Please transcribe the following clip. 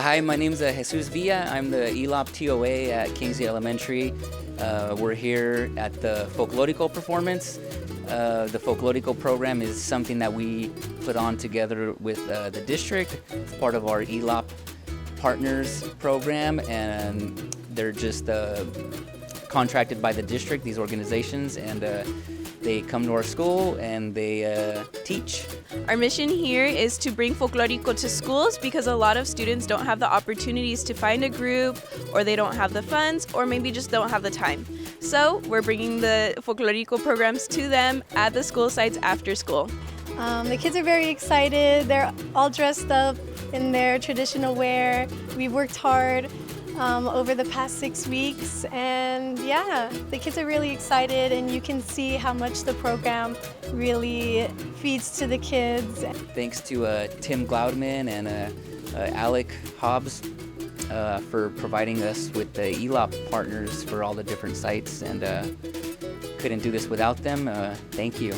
Hi, my name is Jesus Villa. I'm the ELOP TOA at Kingsley Elementary. We're here at the Folklorico performance. The Folklorico program is something that we put on together with the district. It's part of our ELOP Partners program, and they're just contracted by the district, these organizations, and they come to our school and they teach. Our mission here is to bring Folklorico to schools because a lot of students don't have the opportunities to find a group, or they don't have the funds, or maybe just don't have the time. So we're bringing the Folklorico programs to them at the school sites after school. The kids are very excited. They're all dressed up in their traditional wear. We've worked hard over the past 6 weeks, and yeah, the kids are really excited, and you can see how much the program really feeds to the kids. Thanks to Tim Gloudman and Alec Hobbs for providing us with the ELOP partners for all the different sites, and couldn't do this without them. Thank you.